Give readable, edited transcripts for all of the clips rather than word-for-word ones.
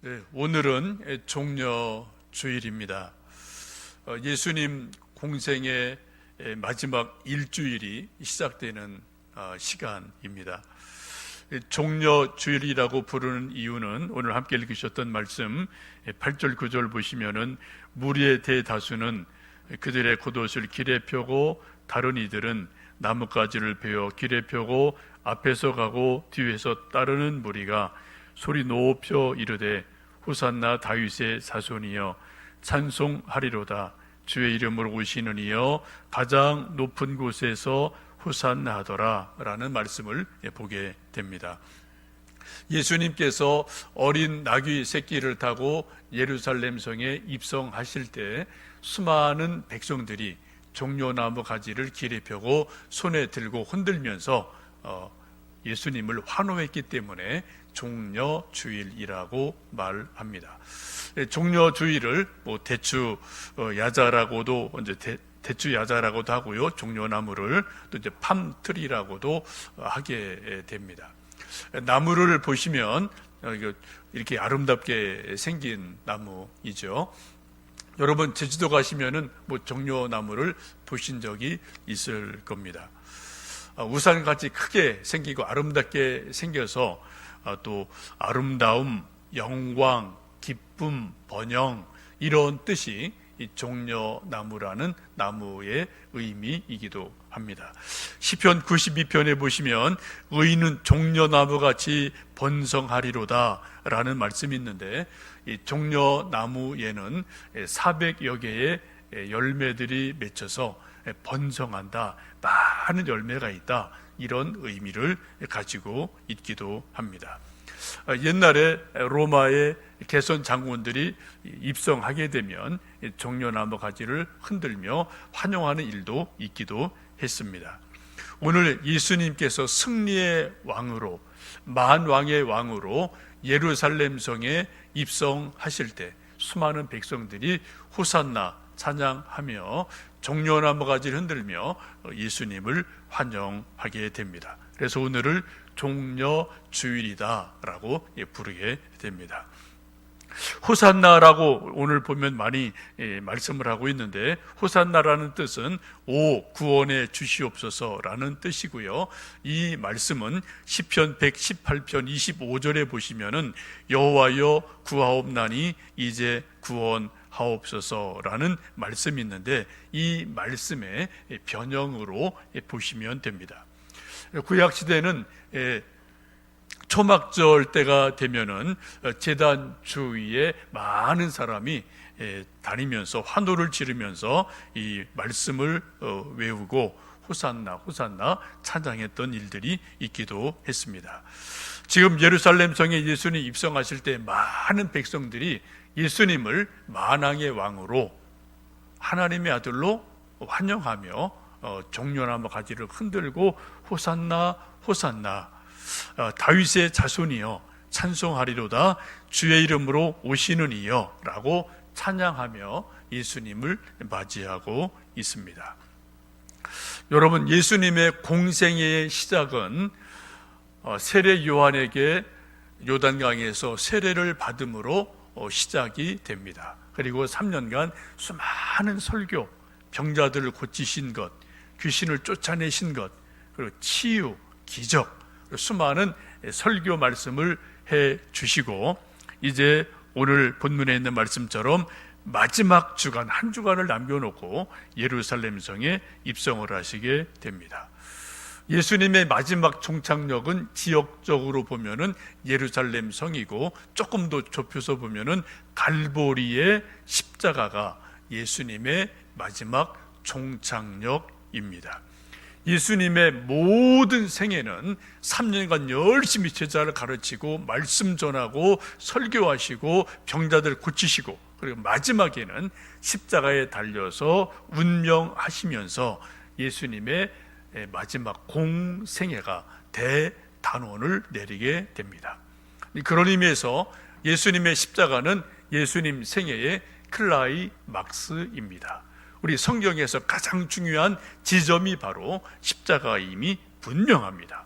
네, 오늘은 종려주일입니다. 예수님 공생의 마지막 일주일이 시작되는 시간입니다. 종려주일이라고 부르는 이유는 오늘 함께 읽으셨던 말씀 8절 9절 보시면은 무리의 대다수는 그들의 겉옷을 길에 펴고 다른 이들은 나뭇가지를 베어 길에 펴고 앞에서 가고 뒤에서 따르는 무리가 소리 높여 이르되 호산나 다윗의 자손이여 찬송하리로다. 주의 이름으로 오시는 이여 가장 높은 곳에서 호산나 하더라 라는 말씀을 보게 됩니다. 예수님께서 어린 나귀 새끼를 타고 예루살렘 성에 입성하실 때 수많은 백성들이 종려나무 가지를 길에 펴고 손에 들고 흔들면서 예수님을 환호했기 때문에 종려주일이라고 말합니다. 종려주일을 대추 야자라고도 대추 야자라고도 하고요, 종려나무를 또 이제 팜트리라고도 하게 됩니다. 나무를 보시면 이렇게 아름답게 생긴 나무이죠. 여러분 제주도 가시면은 종려나무를 보신 적이 있을 겁니다. 우산같이 크게 생기고 아름답게 생겨서 또 아름다움, 영광, 기쁨, 번영 이런 뜻이 이 종려나무라는 나무의 의미이기도 합니다. 시편 92편에 보시면 의인은 종려나무같이 번성하리로다 라는 말씀이 있는데, 이 종려나무에는 400여 개의 열매들이 맺혀서 번성한다, 많은 열매가 있다, 이런 의미를 가지고 있기도 합니다. 옛날에 로마의 개선 장군들이 입성하게 되면 종려나무 가지를 흔들며 환영하는 일도 있기도 했습니다. 오늘 예수님께서 승리의 왕으로, 만왕의 왕으로 예루살렘 성에 입성하실 때 수많은 백성들이 호산나 찬양하며 종려나무 가지를 흔들며 예수님을 환영하게 됩니다. 그래서 오늘을 종려주일이다라고 부르게 됩니다. 호산나라고 오늘 보면 많이 말씀을 하고 있는데, 호산나라는 뜻은 오 구원해 주시옵소서라는 뜻이고요. 이 말씀은 시편 118편 25절에 보시면은 여호와여 구하옵나니 이제 구원하옵소서라는 말씀이 있는데, 이 말씀의 변형으로 보시면 됩니다. 구약시대는 초막절 때가 되면은 제단 주위에 많은 사람이 다니면서 환호를 지르면서 이 말씀을 외우고 호산나 호산나 찬양했던 일들이 있기도 했습니다. 지금 예루살렘 성에 예수님 입성하실 때 많은 백성들이 예수님을 만왕의 왕으로, 하나님의 아들로 환영하며 종려나무 가지를 흔들고 호산나 호산나 다윗의 자손이여 찬송하리로다. 주의 이름으로 오시는 이여 라고 찬양하며 예수님을 맞이하고 있습니다. 여러분, 예수님의 공생애의 시작은 세례 요한에게 요단강에서 세례를 받음으로 시작이 됩니다. 그리고 3년간 수많은 설교, 병자들을 고치신 것, 귀신을 쫓아내신 것, 그리고 치유, 기적, 수많은 설교 말씀을 해 주시고, 이제 오늘 본문에 있는 말씀처럼 마지막 주간, 한 주간을 남겨놓고 예루살렘 성에 입성을 하시게 됩니다. 예수님의 마지막 종착역은 지역적으로 보면은 예루살렘 성이고, 조금 더 좁혀서 보면은 갈보리의 십자가가 예수님의 마지막 종착역입니다. 예수님의 모든 생애는 3년간 열심히 제자를 가르치고 말씀 전하고 설교하시고 병자들 고치시고, 그리고 마지막에는 십자가에 달려서 운명하시면서 예수님의 마지막 공생애가 대단원을 내리게 됩니다. 그런 의미에서 예수님의 십자가는 예수님 생애의 클라이막스입니다. 우리 성경에서 가장 중요한 지점이 바로 십자가임이 분명합니다.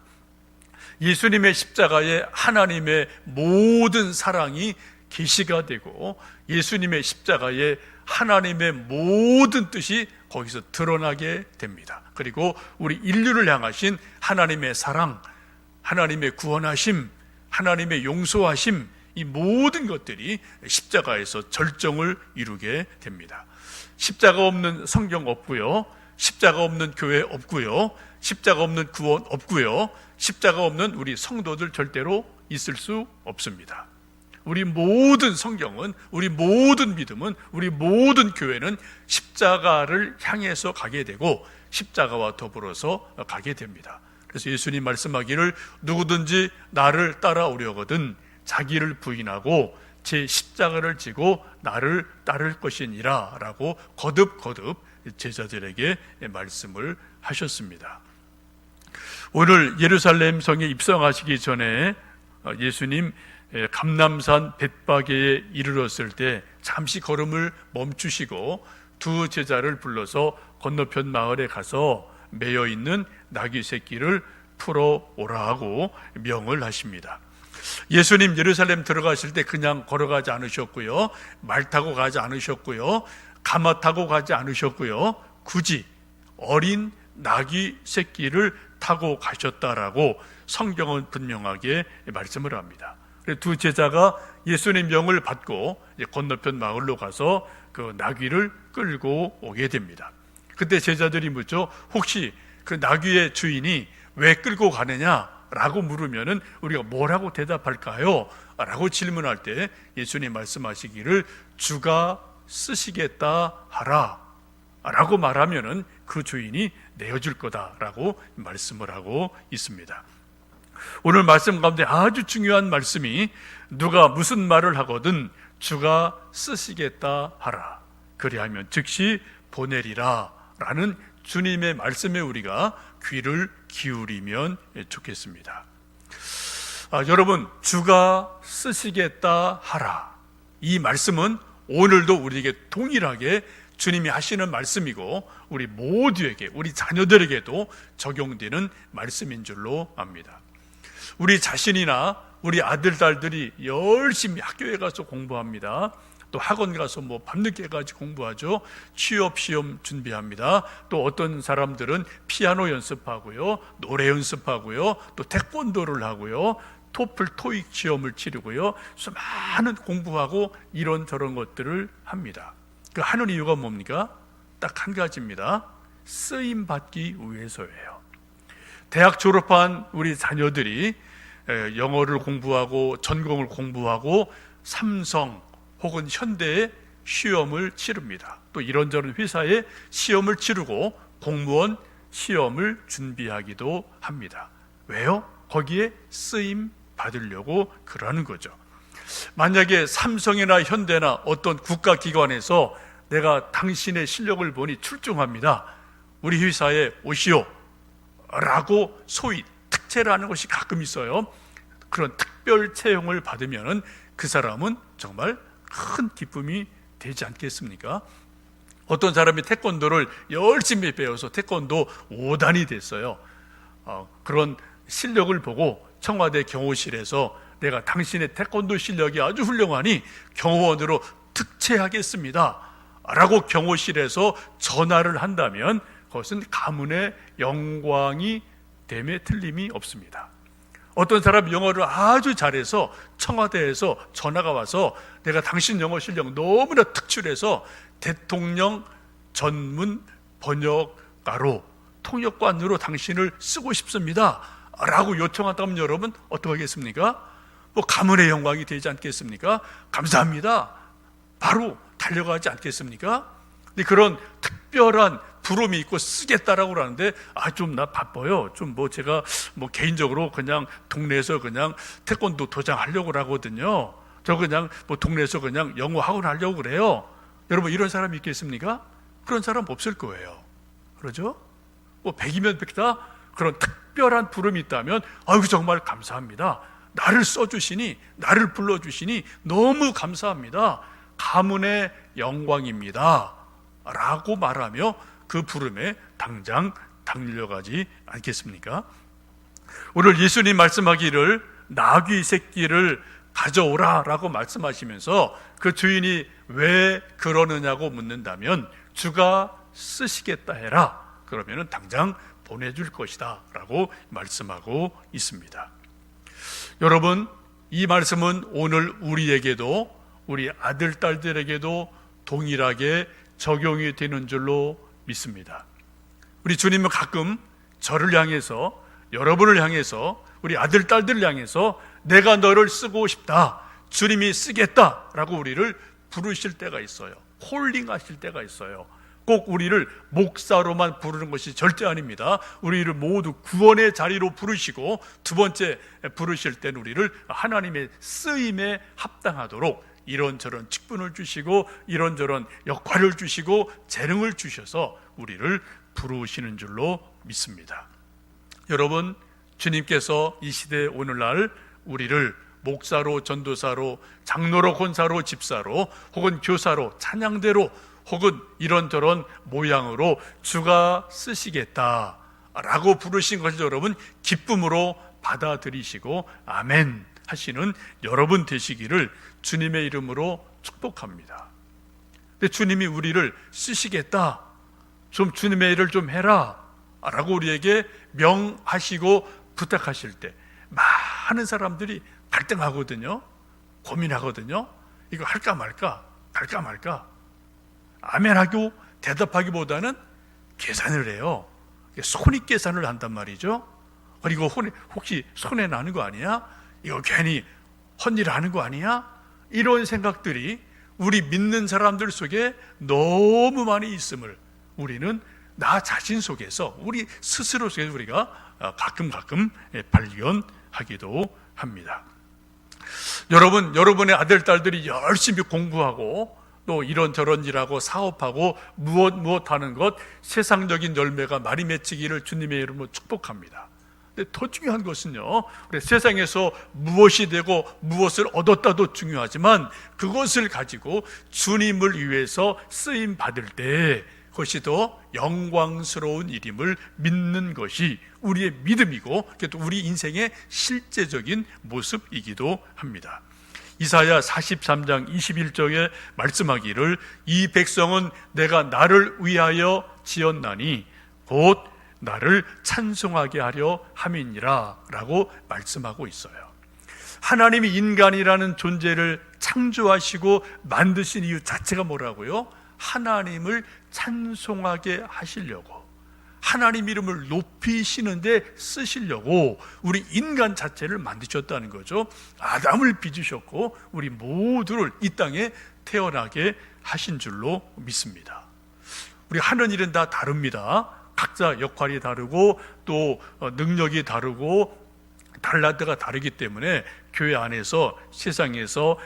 예수님의 십자가에 하나님의 모든 사랑이 계시가 되고 예수님의 십자가에 하나님의 모든 뜻이 거기서 드러나게 됩니다. 그리고 우리 인류를 향하신 하나님의 사랑, 하나님의 구원하심, 하나님의 용서하심, 이 모든 것들이 십자가에서 절정을 이루게 됩니다. 십자가 없는 성경 없고요, 십자가 없는 교회 없고요, 십자가 없는 구원 없고요, 십자가 없는 우리 성도들 절대로 있을 수 없습니다. 우리 모든 성경은, 우리 모든 믿음은, 우리 모든 교회는 십자가를 향해서 가게 되고 십자가와 더불어서 가게 됩니다. 그래서 예수님 말씀하기를 누구든지 나를 따라오려거든 자기를 부인하고 제 십자가를 지고 나를 따를 것이니라 라고 거듭거듭 제자들에게 말씀을 하셨습니다. 오늘 예루살렘 성에 입성하시기 전에 예수님 감람산 벳바게에 이르렀을 때 잠시 걸음을 멈추시고 두 제자를 불러서 건너편 마을에 가서 매여 있는 나귀 새끼를 풀어오라 하고 명을 하십니다. 예수님 예루살렘 들어가실 때 그냥 걸어가지 않으셨고요, 말 타고 가지 않으셨고요, 가마 타고 가지 않으셨고요, 굳이 어린 나귀 새끼를 타고 가셨다라고 성경은 분명하게 말씀을 합니다. 두 제자가 예수님 명을 받고 건너편 마을로 가서 그 나귀를 끌고 오게 됩니다. 그때 제자들이 묻죠. 혹시 그 나귀의 주인이 왜 끌고 가느냐라고 물으면은 우리가 뭐라고 대답할까요? 라고 질문할 때 예수님 말씀하시기를 주가 쓰시겠다 하라 라고 말하면은 그 주인이 내어줄 거다라고 말씀을 하고 있습니다. 오늘 말씀 가운데 아주 중요한 말씀이 누가 무슨 말을 하거든 주가 쓰시겠다 하라, 그리하면 즉시 보내리라 라는 주님의 말씀에 우리가 귀를 기울이면 좋겠습니다. 여러분, 주가 쓰시겠다 하라, 이 말씀은 오늘도 우리에게 동일하게 주님이 하시는 말씀이고 우리 모두에게, 우리 자녀들에게도 적용되는 말씀인 줄로 압니다. 우리 자신이나 우리 아들, 딸들이 열심히 학교에 가서 공부합니다. 또 학원 가서 밤늦게까지 공부하죠. 취업 시험 준비합니다. 또 어떤 사람들은 피아노 연습하고요, 노래 연습하고요, 또 태권도를 하고요, 토플, 토익 시험을 치르고요, 수많은 공부하고 이런저런 것들을 합니다. 그 하는 이유가 뭡니까? 딱 한 가지입니다. 쓰임 받기 위해서예요. 대학 졸업한 우리 자녀들이 영어를 공부하고 전공을 공부하고 삼성 혹은 현대의 시험을 치릅니다. 또 이런저런 회사에 시험을 치르고 공무원 시험을 준비하기도 합니다. 왜요? 거기에 쓰임 받으려고 그러는 거죠. 만약에 삼성이나 현대나 어떤 국가기관에서 내가 당신의 실력을 보니 출중합니다, 우리 회사에 오시오 라고 소위 특채라는 것이 가끔 있어요. 그런 특별 채용을 받으면 그 사람은 정말 큰 기쁨이 되지 않겠습니까? 어떤 사람이 태권도를 열심히 배워서 태권도 5단이 됐어요. 그런 실력을 보고 청와대 경호실에서 내가 당신의 태권도 실력이 아주 훌륭하니 경호원으로 특채하겠습니다 라고 경호실에서 전화를 한다면 그것은 가문의 영광이 됨에 틀림이 없습니다. 어떤 사람 영어를 아주 잘해서 청와대에서 전화가 와서 내가 당신 영어 실력 너무나 특출해서 대통령 전문 번역가로, 통역관으로 당신을 쓰고 싶습니다 라고 요청한다면 여러분 어떻게 하겠습니까? 가문의 영광이 되지 않겠습니까? 감사합니다, 바로 달려가지 않겠습니까? 근데 그런 특별한 부름이 있고 쓰겠다라고 그러는데 좀 나 바빠요. 제가 개인적으로 그냥 동네에서 그냥 태권도 도장하려고 하거든요. 저 그냥 동네에서 그냥 영어 학원 하려고 그래요. 여러분 이런 사람이 있겠습니까? 그런 사람 없을 거예요. 그러죠? 100이면 100다 그런 특별한 부름이 있다면 정말 감사합니다. 나를 써주시니, 나를 불러주시니 너무 감사합니다. 가문의 영광입니다 라고 말하며 그 부름에 당장 달려가지 않겠습니까? 오늘 예수님 말씀하기를 나귀 새끼를 가져오라 라고 말씀하시면서 그 주인이 왜 그러느냐고 묻는다면 주가 쓰시겠다 해라, 그러면 당장 보내줄 것이다 라고 말씀하고 있습니다. 여러분, 이 말씀은 오늘 우리에게도, 우리 아들, 딸들에게도 동일하게 적용이 되는 줄로 믿습니다. 우리 주님은 가끔 저를 향해서, 여러분을 향해서, 우리 아들, 딸들을 향해서 내가 너를 쓰고 싶다, 주님이 쓰겠다라고 우리를 부르실 때가 있어요. 콜링하실 때가 있어요. 꼭 우리를 목사로만 부르는 것이 절대 아닙니다. 우리를 모두 구원의 자리로 부르시고, 두 번째 부르실 때는 우리를 하나님의 쓰임에 합당하도록 이런저런 직분을 주시고 이런저런 역할을 주시고 재능을 주셔서 우리를 부르시는 줄로 믿습니다. 여러분, 주님께서 이 시대 오늘날 우리를 목사로, 전도사로, 장로로, 권사로, 집사로, 혹은 교사로, 찬양대로, 혹은 이런저런 모양으로 주가 쓰시겠다라고 부르신 것을 여러분 기쁨으로 받아들이시고 아멘 하시는 여러분 되시기를 주님의 이름으로 축복합니다. 근데 주님이 우리를 쓰시겠다, 좀 주님의 일을 좀 해라 라고 우리에게 명하시고 부탁하실 때 많은 사람들이 갈등하거든요. 고민하거든요. 이거 할까 말까, 갈까 말까. 아멘하고 대답하기보다는 계산을 해요. 손익 계산을 한단 말이죠. 그리고 혹시 손해 나는 거 아니야? 이거 괜히 헛일 하는 거 아니야? 이런 생각들이 우리 믿는 사람들 속에 너무 많이 있음을 우리는 나 자신 속에서, 우리 스스로 속에서 우리가 가끔 발견하기도 합니다. 여러분, 여러분의 아들, 딸들이 열심히 공부하고 또 이런저런 일하고 사업하고 무엇 하는 것, 세상적인 열매가 많이 맺히기를 주님의 이름으로 축복합니다. 근데 더 중요한 것은요, 우리 세상에서 무엇이 되고 무엇을 얻었다도 중요하지만 그것을 가지고 주님을 위해서 쓰임 받을 때 그것이 더 영광스러운 일임을 믿는 것이 우리의 믿음이고 또 우리 인생의 실제적인 모습이기도 합니다. 이사야 43장 21절에 말씀하기를 이 백성은 내가 나를 위하여 지었나니 곧 나를 찬송하게 하려 함이니라 라고 말씀하고 있어요. 하나님이 인간이라는 존재를 창조하시고 만드신 이유 자체가 뭐라고요? 하나님을 찬송하게 하시려고, 하나님 이름을 높이시는데 쓰시려고 우리 인간 자체를 만드셨다는 거죠. 아담을 빚으셨고 우리 모두를 이 땅에 태어나게 하신 줄로 믿습니다. 우리 하는 일은 다 다릅니다. 각자 역할이 다르고 또 능력이 다르고 달란트가 다르기 때문에 교회 안에서 세상에서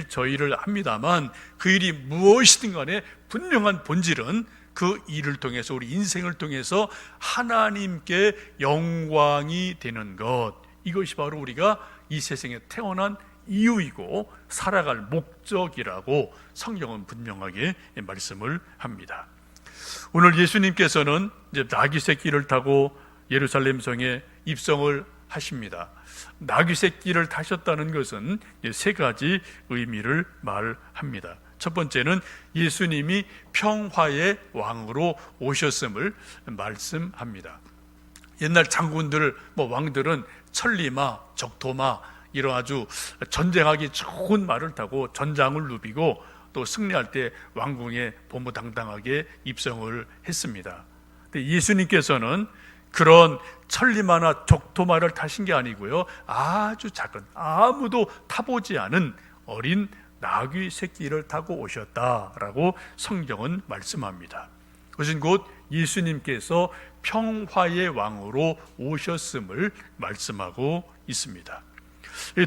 저 일을 합니다만 그 일이 무엇이든 간에 분명한 본질은 그 일을 통해서, 우리 인생을 통해서 하나님께 영광이 되는 것, 이것이 바로 우리가 이 세상에 태어난 이유이고 살아갈 목적이라고 성경은 분명하게 말씀을 합니다. 오늘 예수님께서는 이제 나귀 새끼를 타고 예루살렘 성에 입성을 하십니다. 나귀 새끼를 타셨다는 것은 세 가지 의미를 말합니다. 첫 번째는 예수님이 평화의 왕으로 오셨음을 말씀합니다. 옛날 장군들, 왕들은 천리마, 적토마 이런 아주 전쟁하기 좋은 말을 타고 전장을 누비고 또 승리할 때 왕궁에 보무당당하게 입성을 했습니다. 근데 예수님께서는 그런 천리마나 적토마를 타신 게 아니고요, 아주 작은, 아무도 타보지 않은 어린 나귀 새끼를 타고 오셨다라고 성경은 말씀합니다. 그것은 곧 예수님께서 평화의 왕으로 오셨음을 말씀하고 있습니다.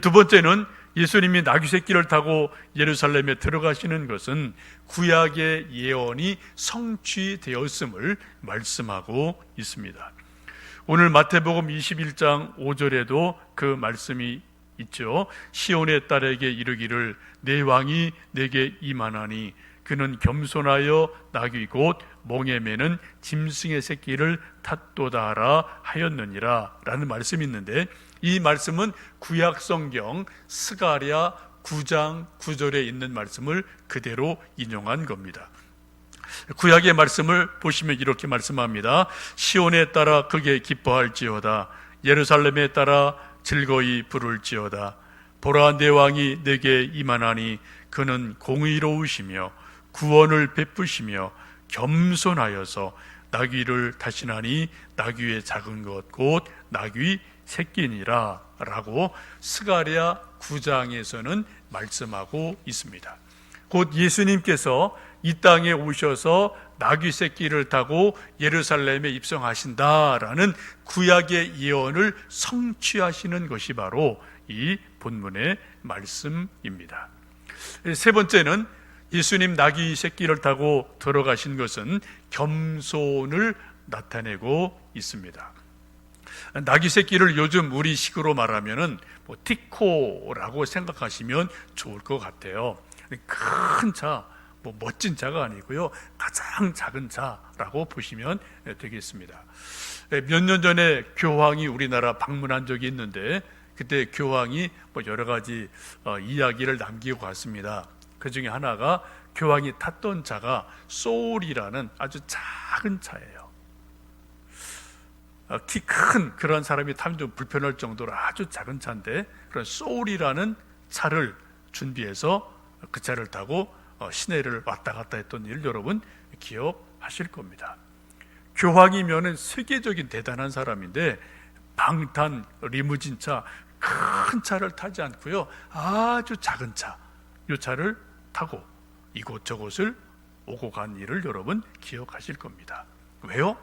두 번째는 예수님이 나귀 새끼를 타고 예루살렘에 들어가시는 것은 구약의 예언이 성취되었음을 말씀하고 있습니다. 오늘 마태복음 21장 5절에도 그 말씀이 있죠. 시온의 딸에게 이르기를 내 왕이 내게 임하나니 그는 겸손하여 나귀 곧 몽에 매는 짐승의 새끼를 탔도다라 하였느니라 라는 말씀이 있는데, 이 말씀은 구약 성경 스가랴 9장 9절에 있는 말씀을 그대로 인용한 겁니다. 구약의 말씀을 보시면 이렇게 말씀합니다. 시온에 따라 크게 기뻐할지어다. 예루살렘에 따라 즐거이 부를지어다. 보라, 내 왕이 내게 임하나니 그는 공의로우시며 구원을 베푸시며 겸손하여서 나귀를 타시나니 나귀의 작은 것 곧 나귀 새끼니라 라고 스가랴 9장에서는 말씀하고 있습니다. 곧 예수님께서 이 땅에 오셔서 나귀 새끼를 타고 예루살렘에 입성하신다라는 구약의 예언을 성취하시는 것이 바로 이 본문의 말씀입니다. 세 번째는 예수님 나귀 새끼를 타고 들어가신 것은 겸손을 나타내고 있습니다. 나귀 새끼를 요즘 우리식으로 말하면은 티코라고 생각하시면 좋을 것 같아요. 큰 차, 멋진 차가 아니고요, 가장 작은 차라고 보시면 되겠습니다. 몇 년 전에 교황이 우리나라 방문한 적이 있는데 그때 교황이 여러 가지 이야기를 남기고 갔습니다. 그 중에 하나가 교황이 탔던 차가 소울이라는 아주 작은 차예요. 키 큰 그런 사람이 타면 좀 불편할 정도로 아주 작은 차인데, 그런 소울이라는 차를 준비해서 그 차를 타고 시내를 왔다 갔다 했던 일 여러분 기억하실 겁니다. 교황이면은 세계적인 대단한 사람인데 방탄 리무진 차, 큰 차를 타지 않고요, 아주 작은 차, 이 차를 타고 이곳저곳을 오고 간 일을 여러분 기억하실 겁니다. 왜요?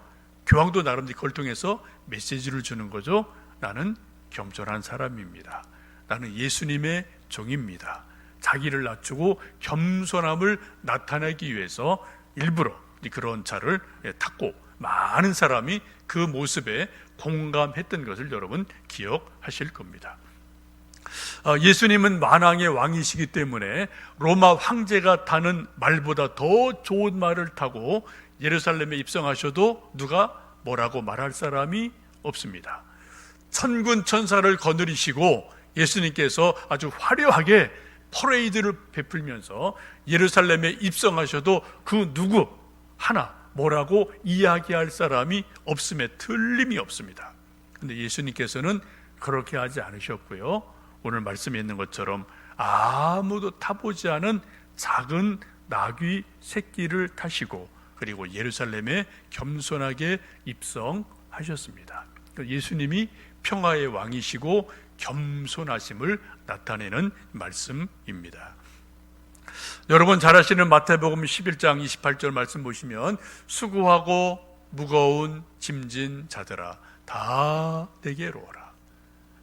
교황도 나름대로 그걸 통해서 메시지를 주는 거죠. 나는 겸손한 사람입니다. 나는 예수님의 종입니다. 자기를 낮추고 겸손함을 나타내기 위해서 일부러 그런 차를 탔고 많은 사람이 그 모습에 공감했던 것을 여러분 기억하실 겁니다. 예수님은 만왕의 왕이시기 때문에 로마 황제가 타는 말보다 더 좋은 말을 타고 예루살렘에 입성하셔도 누가 뭐라고 말할 사람이 없습니다. 천군 천사를 거느리시고 예수님께서 아주 화려하게 퍼레이드를 베풀면서 예루살렘에 입성하셔도 그 누구 하나 뭐라고 이야기할 사람이 없음에 틀림이 없습니다. 그런데 예수님께서는 그렇게 하지 않으셨고요, 오늘 말씀에 있는 것처럼 아무도 타보지 않은 작은 나귀 새끼를 타시고 그리고 예루살렘에 겸손하게 입성하셨습니다. 예수님이 평화의 왕이시고 겸손하심을 나타내는 말씀입니다. 여러분 잘 아시는 마태복음 11장 28절 말씀 보시면 수고하고 무거운 짐진 자들아 다 내게로 오라.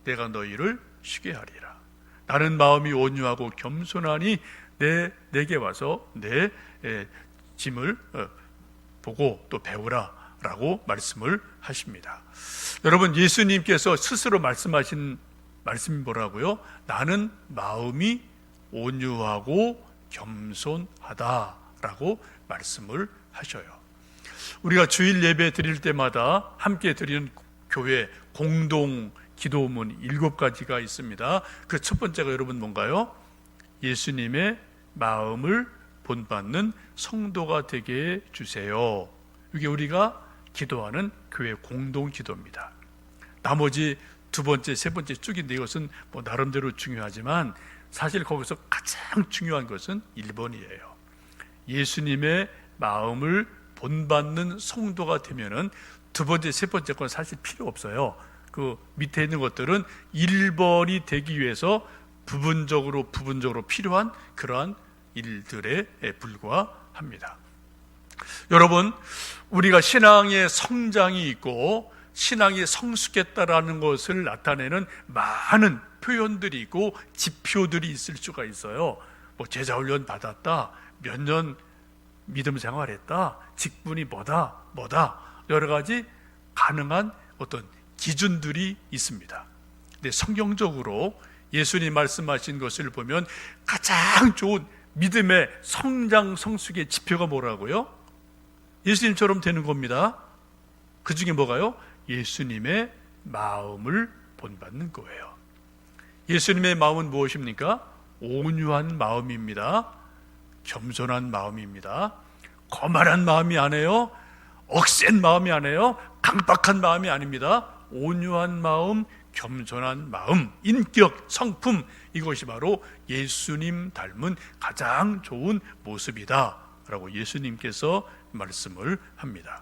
내가 너희를 쉬게 하리라. 나는 마음이 온유하고 겸손하니 내게 와서 내 짐을 보고 또 배우라 라고 말씀을 하십니다. 여러분 예수님께서 스스로 말씀하신 말씀이 뭐라고요? 나는 마음이 온유하고 겸손하다라고 말씀을 하셔요. 우리가 주일 예배 드릴 때마다 함께 드리는 교회 공동 기도문 7가지가 있습니다. 그 첫 번째가 여러분 뭔가요? 예수님의 마음을 본받는 성도가 되게 해주세요. 이게 우리가 기도하는 교회 공동 기도입니다. 나머지 두 번째, 세 번째 쭉인데 이것은 나름대로 중요하지만 사실 거기서 가장 중요한 것은 1번이에요. 예수님의 마음을 본받는 성도가 되면은 두 번째, 세 번째 건 사실 필요 없어요. 그 밑에 있는 것들은 1번이 되기 위해서 부분적으로 필요한 그러한 일들에 불과합니다. 여러분, 우리가 신앙의 성장이 있고 신앙이 성숙했다라는 것을 나타내는 많은 표현들이 있고 지표들이 있을 수가 있어요. 제자 훈련 받았다, 몇 년 믿음 생활했다, 직분이 뭐다 여러 가지 가능한 어떤 기준들이 있습니다. 근데 성경적으로 예수님 말씀하신 것을 보면 가장 좋은 믿음의 성장 성숙의 지표가 뭐라고요? 예수님처럼 되는 겁니다. 그 중에 뭐가요? 예수님의 마음을 본받는 거예요. 예수님의 마음은 무엇입니까? 온유한 마음입니다. 겸손한 마음입니다. 거만한 마음이 아니에요. 억센 마음이 아니에요. 강박한 마음이 아닙니다. 온유한 마음, 겸손한 마음, 인격, 성품, 이것이 바로 예수님 닮은 가장 좋은 모습이다 라고 예수님께서 말씀을 합니다.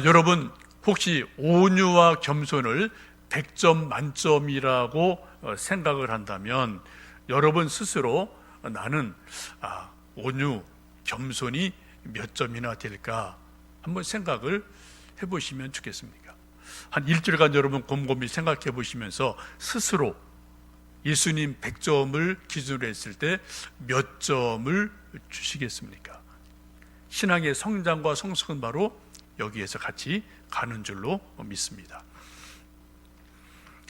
여러분, 혹시 온유와 겸손을 100점 만점이라고 생각을 한다면 여러분 스스로 나는 온유, 겸손이 몇 점이나 될까 한번 생각을 해보시면 좋겠습니까? 한 일주일간 여러분 곰곰이 생각해 보시면서 스스로 예수님 100점을 기준으로 했을 때 몇 점을 주시겠습니까? 신앙의 성장과 성숙은 바로 여기에서 같이 가는 줄로 믿습니다.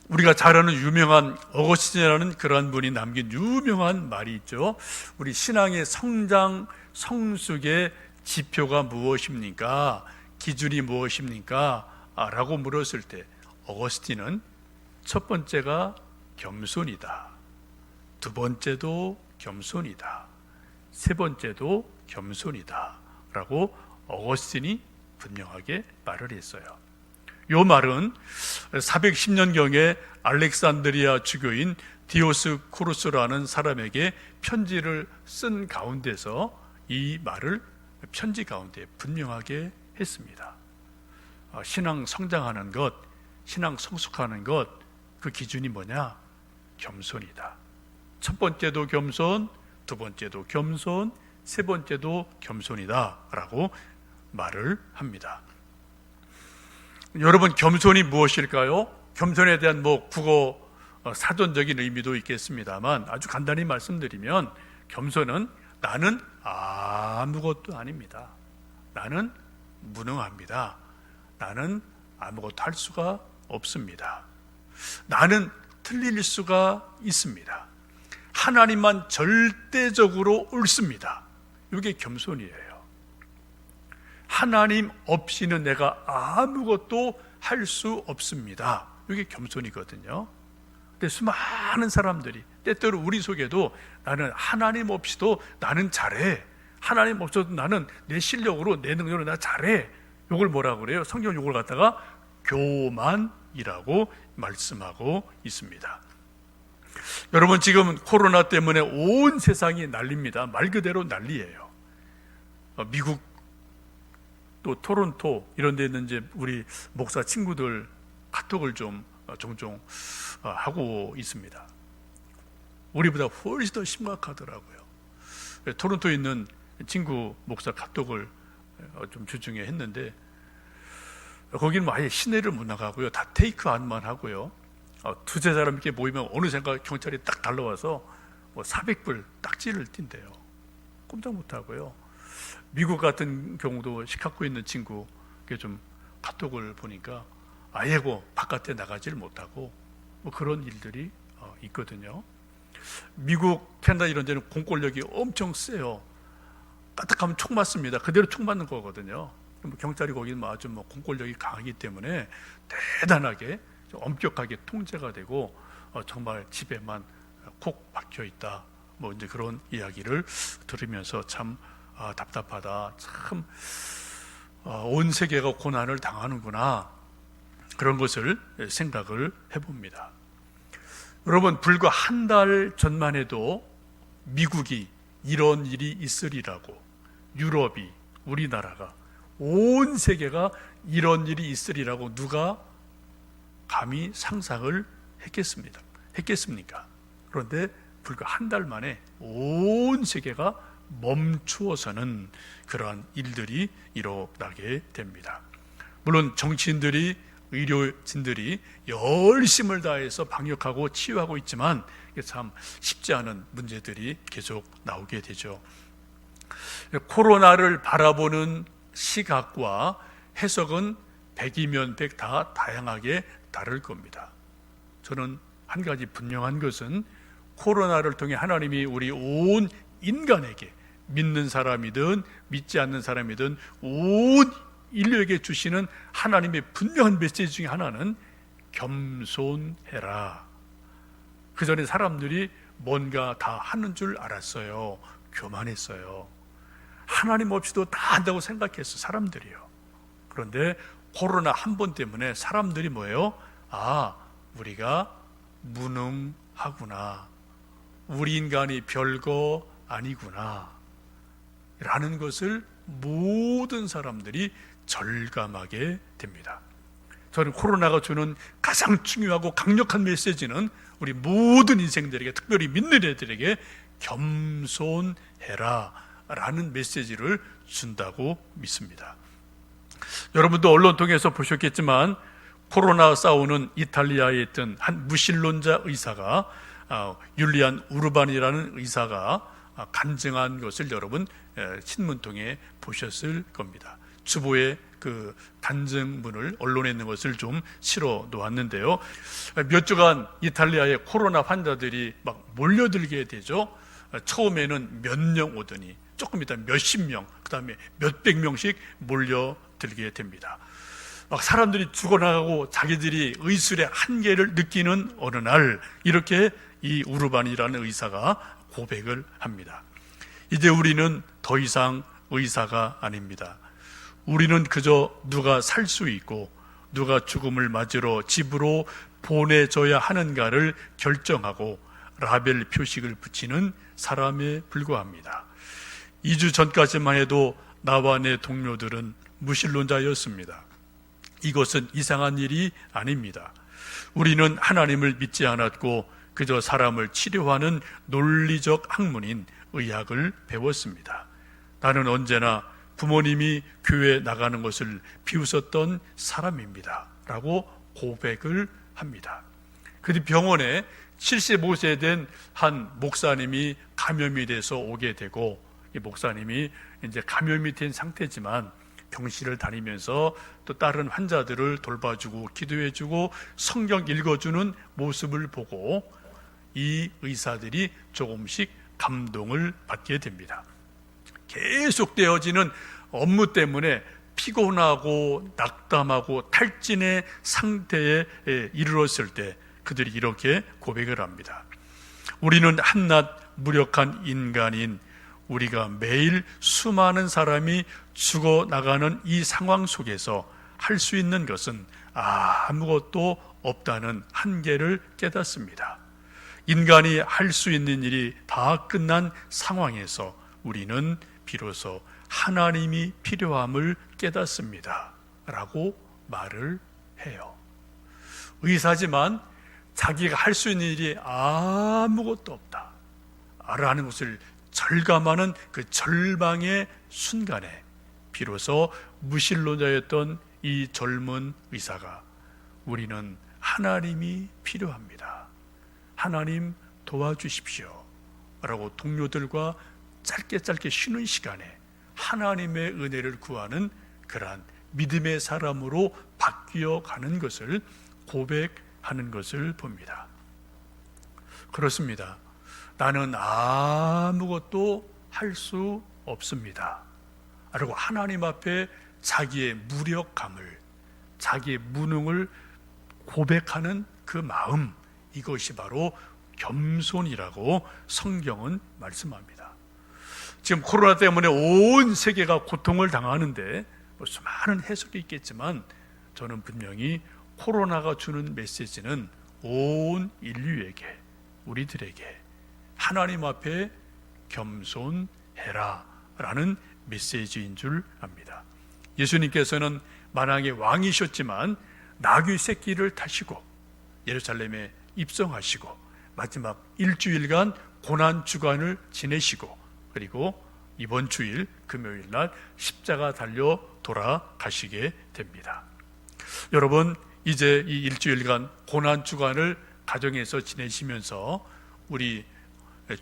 우리가 잘 아는 유명한 어거스틴이라는 그러한 분이 남긴 유명한 말이 있죠. 우리 신앙의 성장, 성숙의 지표가 무엇입니까? 기준이 무엇입니까? 라고 물었을 때 어거스틴은 첫 번째가 겸손이다, 두 번째도 겸손이다, 세 번째도 겸손이다 라고 어거스틴이 분명하게 말을 했어요. 이 말은 410년경에 알렉산드리아 주교인 디오스코루스라는 사람에게 편지를 쓴 가운데서 이 말을 편지 가운데 분명하게 했습니다. 신앙 성장하는 것, 신앙 성숙하는 것, 그 기준이 뭐냐? 겸손이다. 첫 번째도 겸손, 두 번째도 겸손, 세 번째도 겸손이다 라고 말을 합니다. 여러분, 겸손이 무엇일까요? 겸손에 대한 국어 사전적인 의미도 있겠습니다만 아주 간단히 말씀드리면 겸손은 나는 아무것도 아닙니다. 나는 무능합니다. 나는 아무것도 할 수가 없습니다. 나는 틀릴 수가 있습니다. 하나님만 절대적으로 옳습니다. 이게 겸손이에요. 하나님 없이는 내가 아무것도 할 수 없습니다. 이게 겸손이거든요. 근데 수많은 사람들이 때때로 우리 속에도 나는 하나님 없이도 나는 잘해, 하나님 없어도 나는 내 실력으로 내 능력으로 나 잘해, 이걸 뭐라고 그래요? 성경 이걸 갖다가 교만이라고 말씀하고 있습니다. 여러분, 지금 코로나 때문에 온 세상이 난립니다. 말 그대로 난리예요. 미국 또 토론토 이런 데 있는 이제 우리 목사 친구들 카톡을 좀 종종 하고 있습니다. 우리보다 훨씬 더 심각하더라고요. 토론토에 있는 친구 목사 카톡을 좀 주중에 했는데 거기는 아예 시내를 못 나가고요, 다 테이크아웃만 하고요, 두세 사람 이렇게 모이면 어느샌가 경찰이 딱 달려와서 400불 딱지를 띈대요. 꼼짝 못 하고요. 미국 같은 경우도 시카고에 있는 친구 좀 카톡을 보니까 아예 바깥에 나가지를 못하고 그런 일들이 있거든요. 미국, 캐나다 이런 데는 공권력이 엄청 세요. 까딱하면 총 맞습니다. 그대로 총 맞는 거거든요. 경찰이 거기는 아주 공권력이 강하기 때문에 대단하게 엄격하게 통제가 되고 정말 집에만 콕 박혀 있다. 이제 그런 이야기를 들으면서 참 답답하다. 참 온 세계가 고난을 당하는구나. 그런 것을 생각을 해봅니다. 여러분, 불과 한 달 전만 해도 미국이 이런 일이 있으리라고, 유럽이, 우리나라가, 온 세계가 이런 일이 있으리라고 누가 감히 상상을 했겠습니까? 그런데 불과 한 달 만에 온 세계가 멈추어서는 그러한 일들이 일어나게 됩니다. 물론 정치인들이, 의료진들이 열심을 다해서 방역하고 치유하고 있지만 참 쉽지 않은 문제들이 계속 나오게 되죠. 코로나를 바라보는 시각과 해석은 100이면 100 다 다양하게 다를 겁니다. 저는 한 가지 분명한 것은 코로나를 통해 하나님이 우리 온 인간에게, 믿는 사람이든 믿지 않는 사람이든 온 인류에게 주시는 하나님의 분명한 메시지 중에 하나는 겸손해라. 그 전에 사람들이 뭔가 다 하는 줄 알았어요. 교만했어요. 하나님 없이도 다 한다고 생각했어, 사람들이요. 그런데 코로나 한 번 때문에 사람들이 뭐예요? 우리가 무능하구나. 우리 인간이 별거 아니구나. 라는 것을 모든 사람들이 절감하게 됩니다. 저는 코로나가 주는 가장 중요하고 강력한 메시지는 우리 모든 인생들에게, 특별히 믿는 애들에게 겸손해라 라는 메시지를 준다고 믿습니다. 여러분도 언론 통해서 보셨겠지만 코로나 싸우는 이탈리아에 있던 한 무신론자 의사가 율리안 우르반이라는 의사가 간증한 것을 여러분 신문통에 보셨을 겁니다. 주보에 그 간증문을 언론에 있는 것을 좀 실어 놓았는데요. 몇 주간 이탈리아의 코로나 환자들이 막 몰려들게 되죠. 처음에는 몇 명 오더니 조금 있다 몇십 명, 그 다음에 몇백 명씩 몰려들게 됩니다. 막 사람들이 죽어나가고 자기들이 의술의 한계를 느끼는 어느 날 이렇게 이 우르반이라는 의사가 고백을 합니다. 이제 우리는 더 이상 의사가 아닙니다. 우리는 그저 누가 살 수 있고 누가 죽음을 맞으러 집으로 보내줘야 하는가를 결정하고 라벨 표식을 붙이는 사람에 불과합니다. 2주 전까지만 해도 나와 내 동료들은 무신론자였습니다. 이것은 이상한 일이 아닙니다. 우리는 하나님을 믿지 않았고 그저 사람을 치료하는 논리적 학문인 의학을 배웠습니다. 나는 언제나 부모님이 교회에 나가는 것을 비웃었던 사람입니다. 라고 고백을 합니다. 그뒤 병원에 75세 된 한 목사님이 감염이 돼서 오게 되고, 이 목사님이 이제 감염이 된 상태지만 병실을 다니면서 또 다른 환자들을 돌봐주고 기도해주고 성경 읽어주는 모습을 보고 이 의사들이 조금씩 감동을 받게 됩니다. 계속되어지는 업무 때문에 피곤하고 낙담하고 탈진의 상태에 이르렀을 때 그들이 이렇게 고백을 합니다. 우리는 한낱 무력한 인간인 우리가 매일 수많은 사람이 죽어나가는 이 상황 속에서 할 수 있는 것은 아무것도 없다는 한계를 깨닫습니다. 인간이 할 수 있는 일이 다 끝난 상황에서 우리는 비로소 하나님이 필요함을 깨닫습니다. 라고 말을 해요. 의사지만 자기가 할 수 있는 일이 아무것도 없다 라는 것을 절감하는 그 절망의 순간에 비로소 무신론자였던 이 젊은 의사가 우리는 하나님이 필요합니다. 하나님 도와주십시오. 라고 동료들과 짧게 쉬는 시간에 하나님의 은혜를 구하는 그러한 믿음의 사람으로 바뀌어 가는 것을 고백하는 것을 봅니다. 그렇습니다. 나는 아무것도 할 수 없습니다. 라고 하나님 앞에 자기의 무력감을, 자기의 무능을 고백하는 그 마음, 이것이 바로 겸손이라고 성경은 말씀합니다. 지금 코로나 때문에 온 세계가 고통을 당하는데 수많은 해석이 있겠지만 저는 분명히 코로나가 주는 메시지는 온 인류에게, 우리들에게 하나님 앞에 겸손해라 라는 메시지인 줄 압니다. 예수님께서는 만왕의 왕이셨지만 나귀 새끼를 타시고 예루살렘에 입성하시고 마지막 일주일간 고난주간을 지내시고 그리고 이번 주일 금요일 날 십자가 달려 돌아가시게 됩니다. 여러분, 이제 이 일주일간 고난주간을 가정에서 지내시면서 우리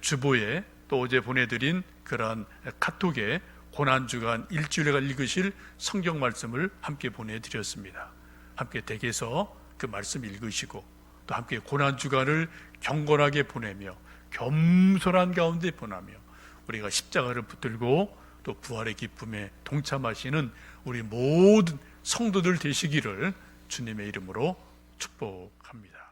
주보에 또 어제 보내드린 그러한 카톡에 고난주간 일주일간 읽으실 성경 말씀을 함께 보내드렸습니다. 함께 댁에서 그 말씀 읽으시고 또 함께 고난주간을 경건하게 보내며 겸손한 가운데 보내며 우리가 십자가를 붙들고 또 부활의 기쁨에 동참하시는 우리 모든 성도들 되시기를 주님의 이름으로 축복합니다.